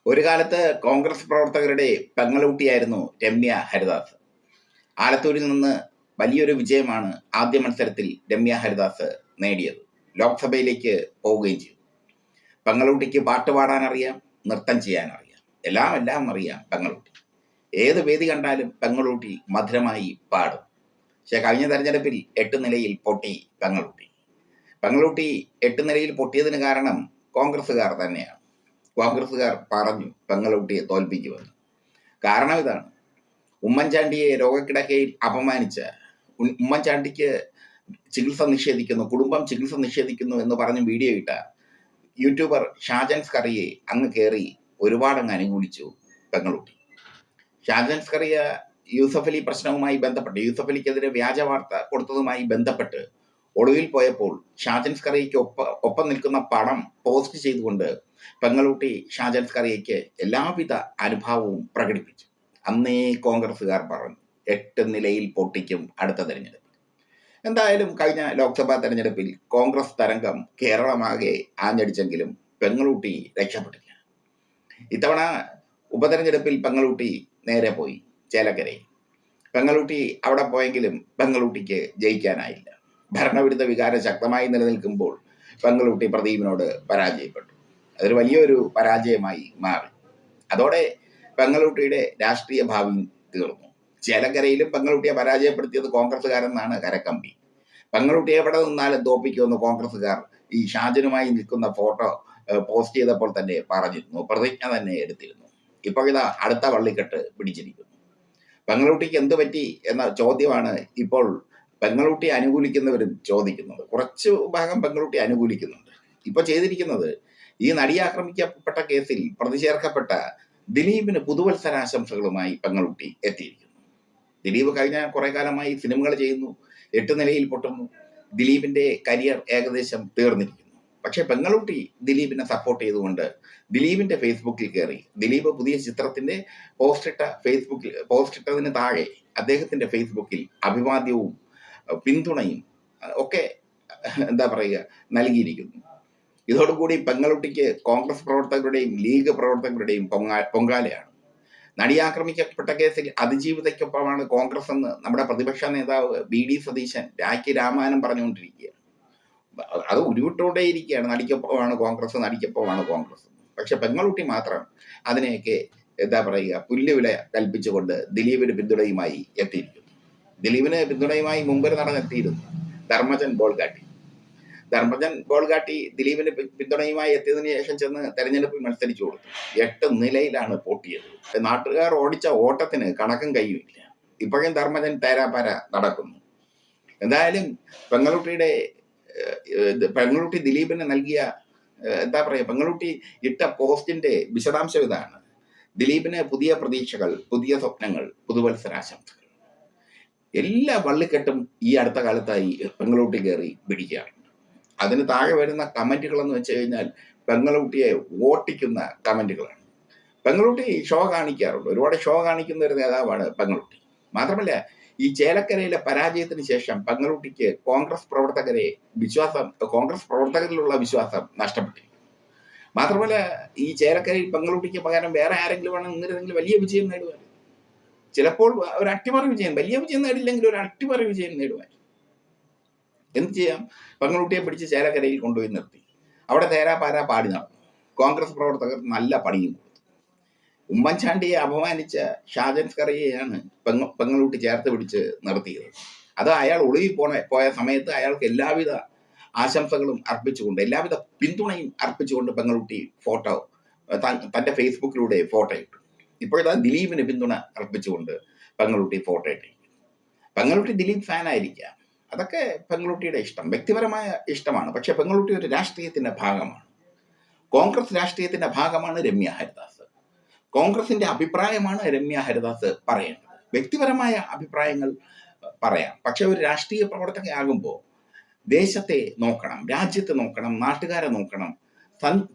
ഒരു കാലത്ത് കോൺഗ്രസ് പ്രവർത്തകരുടെ പെങ്ങളൂട്ടിയായിരുന്നു രമ്യ ഹരിദാസ്. ആലത്തൂരിൽ നിന്ന് വലിയൊരു വിജയമാണ് ആദ്യ മത്സരത്തിൽ രമ്യ ഹരിദാസ് നേടിയത്. ലോക്സഭയിലേക്ക് പോവുകയും ചെയ്തു. പെങ്ങളൂട്ടിക്ക് പാട്ട് പാടാൻ അറിയാം, നൃത്തം ചെയ്യാൻ അറിയാം, എല്ലാം അറിയാം പെങ്ങളൂട്ടി. ഏത് വേദി കണ്ടാലും പെങ്ങളൂട്ടി മധുരമായി പാടും. പക്ഷെ കഴിഞ്ഞ തെരഞ്ഞെടുപ്പിൽ 8 നിലയിൽ പൊട്ടി പെങ്ങളൂട്ടി. പെങ്ങളൂട്ടി 8 നിലയിൽ പൊട്ടിയതിന് കാരണം കോൺഗ്രസ്സുകാർ തന്നെയാണ്. കോൺഗ്രസ്സുകാർ പറഞ്ഞു പെങ്ങളൂട്ടിയെ തോൽപ്പിക്കുമെന്ന്. കാരണം ഇതാണ്: ഉമ്മൻചാണ്ടിയെ രോഗക്കിടക്കയിൽ അപമാനിച്ച, ഉമ്മൻചാണ്ടിക്ക് ചികിത്സ നിഷേധിക്കുന്നു, കുടുംബം ചികിത്സ നിഷേധിക്കുന്നു എന്ന് പറഞ്ഞ് വീഡിയോ ഇട്ട യൂട്യൂബർ ഷാജൻ സ്കറിയെ അങ്ങ് കയറി ഒരുപാടങ്ങ് അനുകൂലിച്ചു പെങ്ങളൂട്ടി. ഷാജൻ സ്കറിയ യൂസഫ് അലി പ്രശ്നവുമായി ബന്ധപ്പെട്ട്, യൂസഫ് അലിക്കെതിരെ വ്യാജ വാർത്ത കൊടുത്തതുമായി ബന്ധപ്പെട്ട് ഒടുവിൽ പോയപ്പോൾ ഷാജൻ സ്കറിയയ്ക്ക് ഒപ്പം നിൽക്കുന്ന പടം പോസ്റ്റ് ചെയ്തുകൊണ്ട് പെങ്ങളൂട്ടി ഷാജൻ സ്കറിയയ്ക്ക് എല്ലാവിധ അനുഭാവവും പ്രകടിപ്പിച്ചു. അന്നേ കോൺഗ്രസ്സുകാർ പറഞ്ഞു 8 നിലയിൽ പൊട്ടിക്കും അടുത്ത തെരഞ്ഞെടുപ്പ്. എന്തായാലും കഴിഞ്ഞ ലോക്സഭാ തെരഞ്ഞെടുപ്പിൽ കോൺഗ്രസ് തരംഗം കേരളമാകെ ആഞ്ഞടിച്ചെങ്കിലും പെങ്ങളൂട്ടി രക്ഷപ്പെട്ടില്ല. ഇത്തവണ ഉപതെരഞ്ഞെടുപ്പിൽ പെങ്ങളൂട്ടി നേരെ പോയി ചേലക്കരയിൽ. പെങ്ങളൂട്ടി അവിടെ പോയെങ്കിലും പെങ്ങളൂട്ടിക്ക് ജയിക്കാനായില്ല. ഭരണവിരുദ്ധ വികാരം ശക്തമായി നിലനിൽക്കുമ്പോൾ പെങ്ങളൂട്ടി പ്രദീപിനോട് പരാജയപ്പെട്ടു. അതൊരു വലിയൊരു പരാജയമായി മാറി. അതോടെ പെങ്ങളൂട്ടിയുടെ രാഷ്ട്രീയ ഭാവി തീർന്നു. ചേലക്കരയിലും പെങ്ങളൂട്ടിയെ പരാജയപ്പെടുത്തിയത് കോൺഗ്രസ്സുകാരെന്നാണ് കരക്കമ്പി. പെങ്ങളൂട്ടി എവിടെ നിന്നാലും തോപ്പിക്കുമെന്ന് കോൺഗ്രസ്സുകാർ ഈ ഷാജനുമായി നിൽക്കുന്ന ഫോട്ടോ പോസ്റ്റ് ചെയ്തപ്പോൾ തന്നെ പറഞ്ഞിരുന്നു, പ്രതിജ്ഞ തന്നെ എടുത്തിരുന്നു. ഇപ്പോൾ ഇതാ അടുത്ത വള്ളിക്കെട്ട് പിടിച്ചിരിക്കുന്നു. പെങ്ങളൂട്ടിക്ക് എന്ത് പറ്റി എന്ന ചോദ്യമാണ് ഇപ്പോൾ പെങ്ങളൂട്ടി അനുകൂലിക്കുന്നവരും ചോദിക്കുന്നത്. കുറച്ച് ഭാഗം പെങ്ങളൂട്ടി അനുകൂലിക്കുന്നുണ്ട്. ഇപ്പൊ ചെയ്തിരിക്കുന്നത്, ഈ നടിയെ ആക്രമിക്കപ്പെട്ട കേസിൽ പ്രതി ചേർക്കപ്പെട്ട ദിലീപിന് പുതുവത്സരാശംസകളുമായി പെങ്ങളൂട്ടി എത്തിയിരിക്കുന്നു. ദിലീപ് കഴിഞ്ഞ കുറെ കാലമായി സിനിമകൾ ചെയ്യുന്നു, 8 നിലയിൽ പൊട്ടുന്നു. ദിലീപിന്റെ കരിയർ ഏകദേശം തീർന്നിരിക്കുന്നു. പക്ഷെ പെങ്ങളൂട്ടി ദിലീപിനെ സപ്പോർട്ട് ചെയ്തുകൊണ്ട് ദിലീപിന്റെ ഫേസ്ബുക്കിൽ കയറി. ദിലീപ് പുതിയ ചിത്രത്തിന്റെ പോസ്റ്റ് ഇട്ടതിന് താഴെ അദ്ദേഹത്തിന്റെ ഫേസ്ബുക്കിൽ അഭിവാദ്യവും പിന്തുണയും ഒക്കെ നൽകിയിരിക്കുന്നു. ഇതോടുകൂടി പെങ്ങളൂട്ടിക്ക് കോൺഗ്രസ് പ്രവർത്തകരുടെയും ലീഗ് പ്രവർത്തകരുടെയും പൊങ്കാലയാണ്. നടിയാക്രമിക്കപ്പെട്ട കേസിൽ അതിജീവിതയ്ക്കൊപ്പമാണ് കോൺഗ്രസ് എന്ന് നമ്മുടെ പ്രതിപക്ഷ നേതാവ് BD സതീശൻ രാഖി രാമായണം പറഞ്ഞുകൊണ്ടിരിക്കുകയാണ്. അത് ഉരുവിട്ടുകൊണ്ടേയിരിക്കുകയാണ്, നടിക്കൊപ്പമാണ് കോൺഗ്രസ്. പക്ഷെ പെങ്ങളൂട്ടി മാത്രം അതിനെയൊക്കെ പുല്ലുവില കൽപ്പിച്ചുകൊണ്ട് ദിലീപിന് പിന്തുണയുമായി എത്തിയിരിക്കുന്നു. ദിലീപിന് പിന്തുണയുമായി മുമ്പൊരു നടൻ എത്തിയിരുന്നു, ധർമ്മജൻ ബോൾഗാട്ടി ദിലീപിന് പിന്തുണയുമായി എത്തിയതിനു ശേഷം ചെന്ന് തെരഞ്ഞെടുപ്പിൽ മത്സരിച്ചു കൊടുത്തു. 8 നിലയിലാണ് പൊട്ടിയത്. നാട്ടുകാർ ഓടിച്ച ഓട്ടത്തിന് കണക്കും കയ്യുമില്ല. ഇപ്പോഴും ധർമ്മജൻ തേരാപാര നടക്കുന്നു. എന്തായാലും പെങ്ങളൂട്ടി ദിലീപിന് നൽകിയ പെങ്ങളൂട്ടി ഇട്ട പോസ്റ്റിന്റെ വിശദാംശം ഇതാണ്: ദിലീപിന് പുതിയ പ്രതീക്ഷകൾ, പുതിയ സ്വപ്നങ്ങൾ, പുതുവത്സരാശംസകൾ. എല്ലാ വള്ളിക്കെട്ടും ഈ അടുത്ത കാലത്തായി പെങ്ങളൂട്ടി കയറി പിടിക്കുകയാണ്. അതിന് താഴെ വരുന്ന കമന്റുകൾ എന്ന് വെച്ച് കഴിഞ്ഞാൽ പെങ്ങളൂട്ടിയെ ഓട്ടിക്കുന്ന കമന്റുകളാണ്. പെങ്ങളൂട്ടി ഷോ കാണിക്കാറുണ്ട്, ഒരുപാട് ഷോ കാണിക്കുന്ന ഒരു നേതാവാണ് പെങ്ങളൂട്ടി. മാത്രമല്ല, ഈ ചേലക്കരയിലെ പരാജയത്തിന് ശേഷം പെങ്ങളൂട്ടിക്ക് കോൺഗ്രസ് പ്രവർത്തകരിലുള്ള വിശ്വാസം നഷ്ടപ്പെട്ടിരിക്കുന്നു. മാത്രമല്ല, ഈ ചേലക്കരയിൽ പെങ്ങളൂട്ടിക്ക് പകരം വേറെ ആരെങ്കിലും വേണം നിന്നിരുന്നെങ്കിൽ വലിയ വിജയം നേടുവാൻ. ചിലപ്പോൾ ഒരു അട്ടിമറി വിജയം, വലിയ വിജയം നേടില്ലെങ്കിൽ ഒരു അട്ടിമറി വിജയം നേടുവാൻ. എന്ത് ചെയ്യാം? പെങ്ങളൂട്ടിയെ പിടിച്ച് ചേലക്കരയിൽ കൊണ്ടുപോയി നിർത്തി. അവിടെ തേരാപാര പാടി നടന്നു. കോൺഗ്രസ് പ്രവർത്തകർ നല്ല പണിയും കൊടുത്തു. ഉമ്മൻചാണ്ടിയെ അപമാനിച്ച ഷാജൻ സ്കറിയെയാണ് പെങ്ങളൂട്ടി ചേർത്ത് പിടിച്ച് നിർത്തിയത്. അത് അയാൾ ഒളിവിൽ പോയ സമയത്ത് അയാൾക്ക് എല്ലാവിധ ആശംസകളും അർപ്പിച്ചുകൊണ്ട്, എല്ലാവിധ പിന്തുണയും അർപ്പിച്ചുകൊണ്ട് പെങ്ങളൂട്ടി തന്റെ ഫേസ്ബുക്കിലൂടെ ഫോട്ടോ ഇട്ടു. ഇപ്പോഴത്തെ ദിലീപിന് പിന്തുണ അർപ്പിച്ചുകൊണ്ട് പെങ്ങളൂട്ടി ഫോട്ടോ ഇട്ടിരിക്കുന്നു. പെങ്ങളൂട്ടി ദിലീപ് ഫാനായിരിക്കാം, അതൊക്കെ പെങ്ങളൂട്ടിയുടെ ഇഷ്ടം, വ്യക്തിപരമായ ഇഷ്ടമാണ്. പക്ഷെ പെങ്ങളൂട്ടി ഒരു രാഷ്ട്രീയത്തിന്റെ ഭാഗമാണ്, കോൺഗ്രസ് രാഷ്ട്രീയത്തിന്റെ ഭാഗമാണ് രമ്യ ഹരിദാസ്. കോൺഗ്രസിന്റെ അഭിപ്രായമാണ് രമ്യ ഹരിദാസ് പറയേണ്ടത്. വ്യക്തിപരമായ അഭിപ്രായങ്ങൾ പറയാം, പക്ഷെ ഒരു രാഷ്ട്രീയ പ്രവർത്തകയാകുമ്പോൾ ദേശത്തെ നോക്കണം, രാജ്യത്തെ നോക്കണം, നാട്ടുകാരെ നോക്കണം,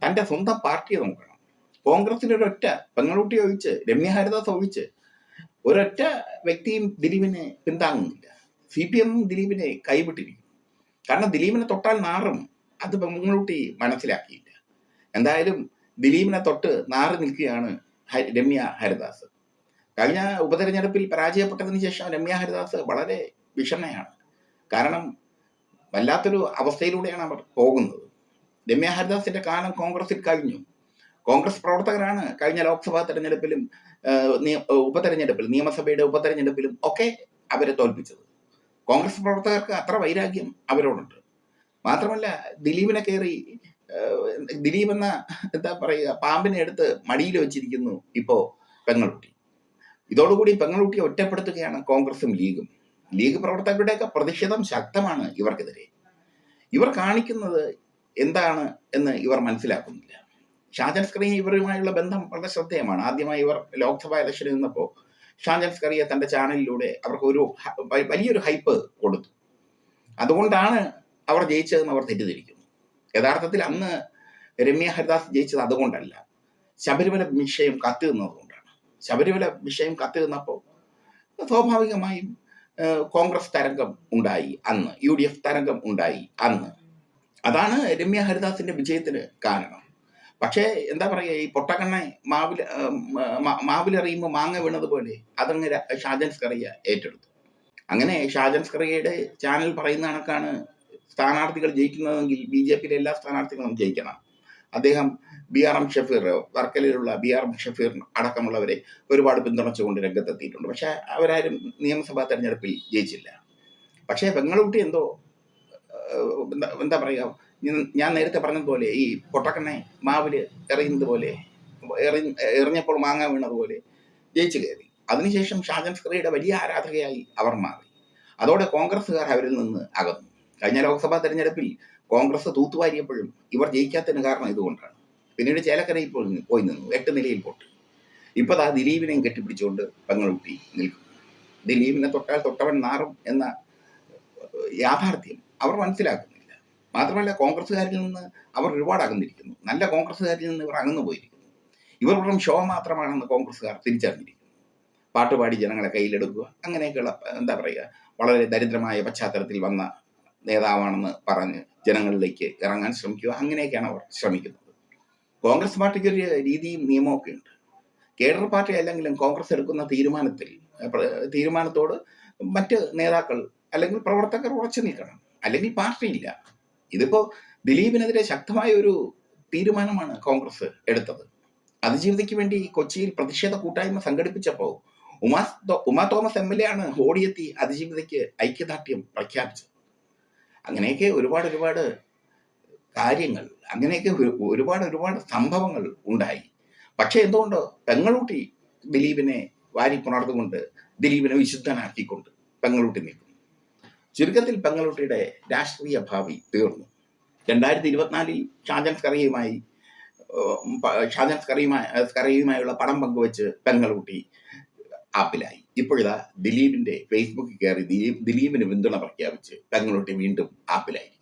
തന്റെ സ്വന്തം പാർട്ടിയെ നോക്കണം. കോൺഗ്രസിന്റെ ഒരൊറ്റ, പെങ്ങളൂട്ടി ഒഴിച്ച്, രമ്യ ഹരിദാസ് ഒഴിച്ച് ഒരൊറ്റ വ്യക്തിയും ദിലീപിനെ പിന്താങ്ങുന്നില്ല. CPM ദിലീപിനെ കൈവിട്ടിരിക്കും. കാരണം ദിലീപിനെ തൊട്ടാൽ നാറും. അത് പെങ്ങളൂട്ടി മനസ്സിലാക്കിയില്ല. എന്തായാലും ദിലീപിനെ തൊട്ട് നാറി നിൽക്കുകയാണ് രമ്യ ഹരിദാസ്. കഴിഞ്ഞ ഉപതെരഞ്ഞെടുപ്പിൽ പരാജയപ്പെട്ടതിന് ശേഷം രമ്യ ഹരിദാസ് വളരെ വിഷമയാണ്. കാരണം വല്ലാത്തൊരു അവസ്ഥയിലൂടെയാണ് അവർ പോകുന്നത്. രമ്യ ഹരിദാസിന്റെ കാലം കോൺഗ്രസിൽ കഴിഞ്ഞു. കോൺഗ്രസ് പ്രവർത്തകരാണ് കഴിഞ്ഞ ലോക്സഭാ തെരഞ്ഞെടുപ്പിലും ഉപതെരഞ്ഞെടുപ്പിലും നിയമസഭയുടെ ഉപതെരഞ്ഞെടുപ്പിലും ഒക്കെ അവരെ തോൽപ്പിച്ചത്. കോൺഗ്രസ് പ്രവർത്തകർക്ക് അത്ര വൈരാഗ്യം അവരോടുണ്ട്. മാത്രമല്ല, ദിലീപിനെ കയറി ദിലീപ് എന്ന എന്താ പറയുക പാമ്പിനെ എടുത്ത് മടിയിൽ വെച്ചിരിക്കുന്നു ഇപ്പോ പെങ്ങളുട്ടി. ഇതോടുകൂടി പെങ്ങളുട്ടിയെ ഒറ്റപ്പെടുത്തുകയാണ് കോൺഗ്രസും ലീഗും. ലീഗ് പ്രവർത്തകരുടെയൊക്കെ പ്രതിഷേധം ശക്തമാണ് ഇവർക്കെതിരെ. ഇവർ കാണിക്കുന്നത് എന്താണ് എന്ന് ഇവർ മനസ്സിലാക്കുന്നില്ല. ഷാജൻ സ്കറിയ ഇവരുമായുള്ള ബന്ധം വളരെ ശ്രദ്ധേയമാണ്. ആദ്യമായി ഇവർ ലോക്സഭാ ഇലക്ഷനിൽ നിന്നപ്പോൾ ഷാജൻ സ്കറിയ തന്റെ ചാനലിലൂടെ അവർക്ക് ഒരു വലിയൊരു ഹൈപ്പ് കൊടുത്തു. അതുകൊണ്ടാണ് അവർ ജയിച്ചതെന്ന് അവർ തെറ്റിദ്ധരിക്കുന്നു. യഥാർത്ഥത്തിൽ അന്ന് രമ്യ ഹരിദാസ് ജയിച്ചത് അതുകൊണ്ടല്ല, ശബരിമല വിഷയം കത്തി നിന്നതുകൊണ്ടാണ്. ശബരിമല വിഷയം കത്തി നിന്നപ്പോൾ സ്വാഭാവികമായും കോൺഗ്രസ് തരംഗം ഉണ്ടായി അന്ന്, UDF തരംഗം ഉണ്ടായി അന്ന്. അതാണ് രമ്യ ഹരിദാസിന്റെ വിജയത്തിന് കാരണം. പക്ഷേ എന്താ പറയുക, ഈ പൊട്ടക്കണ്ണെ മാവിലെറിയുമ്പോൾ മാങ്ങ വീണതുപോലെ അതങ്ങ് ഷാജൻ സ്കറിയ ഏറ്റെടുത്തു. അങ്ങനെ ഷാജൻ സ്കറിയയുടെ ചാനൽ പറയുന്ന കണക്കാണ് സ്ഥാനാർത്ഥികൾ ജയിക്കുന്നതെങ്കിൽ BJPയിലെ എല്ലാ സ്ഥാനാർത്ഥികളും ജയിക്കണം. അദ്ദേഹം BRM ഷഫീർ, വർക്കലയിലുള്ള BRM ഷഫീർ അടക്കമുള്ളവരെ ഒരുപാട് പിന്തുണച്ചുകൊണ്ട് രംഗത്തെത്തിയിട്ടുണ്ട്. പക്ഷെ അവരാരും നിയമസഭാ തെരഞ്ഞെടുപ്പിൽ ജയിച്ചില്ല. പക്ഷേ പെങ്ങളുട്ടി എന്തോ എന്താ പറയുക, ഞാൻ നേരത്തെ പറഞ്ഞതുപോലെ ഈ പൊട്ടക്കണ്ണെ മാവില് എറിയുന്നത് പോലെ എറിഞ്ഞപ്പോൾ മാങ്ങ വീണതുപോലെ ജയിച്ചു കയറി. അതിനുശേഷം ഷാജൻ സ്കറിയയുടെ വലിയ ആരാധകയായി അവർ മാറി. അതോടെ കോൺഗ്രസ്സുകാർ അവരിൽ നിന്ന് അകന്നു. കഴിഞ്ഞ ലോക്സഭാ തെരഞ്ഞെടുപ്പിൽ കോൺഗ്രസ് തൂത്തുവാരിയപ്പോഴും ഇവർ ജയിക്കാത്തതിന് കാരണം ഇതുകൊണ്ടാണ്. പിന്നീട് ചേലക്കരയിൽ പോയി നിന്നു, 8 നിലയിൽ പോട്ട്. ഇപ്പൊ ആ ദിലീപിനെയും കെട്ടിപ്പിടിച്ചുകൊണ്ട് പെങ്ങളുട്ടി നിൽക്കുന്നു. ദിലീപിനെ തൊട്ടാൽ തൊട്ടവൻ നാറും എന്ന യാഥാർത്ഥ്യം അവർ മനസ്സിലാക്കുന്നില്ല. മാത്രമല്ല, കോൺഗ്രസ്സുകാരിൽ നിന്ന് അവർ ഒരുപാട് അകന്നിരിക്കുന്നു. നല്ല കോൺഗ്രസ്സുകാരിൽ നിന്ന് ഇവർ അകന്നു പോയിരിക്കുന്നു. ഇവർ വെറും ഷോ മാത്രമാണെന്ന് കോൺഗ്രസ്സുകാർ തിരിച്ചറിഞ്ഞിരിക്കുന്നു. പാട്ടുപാടി ജനങ്ങളെ കയ്യിലെടുക്കുക, അങ്ങനെയൊക്കെയുള്ള എന്താ പറയുക, വളരെ ദരിദ്രമായ പശ്ചാത്തലത്തിൽ വന്ന നേതാവാണെന്ന് പറഞ്ഞ് ജനങ്ങളിലേക്ക് ഇറങ്ങാൻ ശ്രമിക്കുക, അങ്ങനെയൊക്കെയാണ് അവർ ശ്രമിക്കുന്നത്. കോൺഗ്രസ് പാർട്ടിക്ക് ഒരു രീതിയും നിയമമൊക്കെ ഉണ്ട്. കേഡർ പാർട്ടി അല്ലെങ്കിലും കോൺഗ്രസ് എടുക്കുന്ന തീരുമാനത്തോട് മറ്റ് നേതാക്കൾ അല്ലെങ്കിൽ പ്രവർത്തകർ ഉറച്ചു നിൽക്കണം, അല്ലെങ്കിൽ പാർട്ടിയില്ല. ഇതിപ്പോ ദിലീപിനെതിരെ ശക്തമായ ഒരു തീരുമാനമാണ് കോൺഗ്രസ് എടുത്തത്. അതിജീവിതയ്ക്ക് വേണ്ടി കൊച്ചിയിൽ പ്രതിഷേധ കൂട്ടായ്മ സംഘടിപ്പിച്ചപ്പോൾ ഉമാ തോമസ് MLA ആണ് ഓടിയെത്തി അതിജീവിതയ്ക്ക് ഐക്യദാർഢ്യം പ്രഖ്യാപിച്ചത്. അങ്ങനെയൊക്കെ ഒരുപാട് കാര്യങ്ങൾ, അങ്ങനെയൊക്കെ ഒരുപാട് സംഭവങ്ങൾ ഉണ്ടായി. പക്ഷെ എന്തുകൊണ്ടോ പെങ്ങളുട്ടി ദിലീപിനെ വാരി പുണർന്നുകൊണ്ട് ദിലീപിനെ വിശുദ്ധനാക്കിക്കൊണ്ട് പെങ്ങളുട്ടി നിൽക്കുന്നു. ചുരുക്കത്തിൽ പെങ്ങളുട്ടിയുടെ രാഷ്ട്രീയ ഭാവി തീർന്നു. 2024 ഷാജൻ സ്കറിയുമായുള്ള പടം പങ്കുവെച്ച് പെങ്ങളുട്ടി ആപ്പിലായി. ഇപ്പോഴിതാ ദിലീപിന്റെ ഫേസ്ബുക്കിൽ കയറി ദിലീപിന് പിന്തുണ പ്രഖ്യാപിച്ച് പെങ്ങളുട്ടി വീണ്ടും ആപ്പിലായി.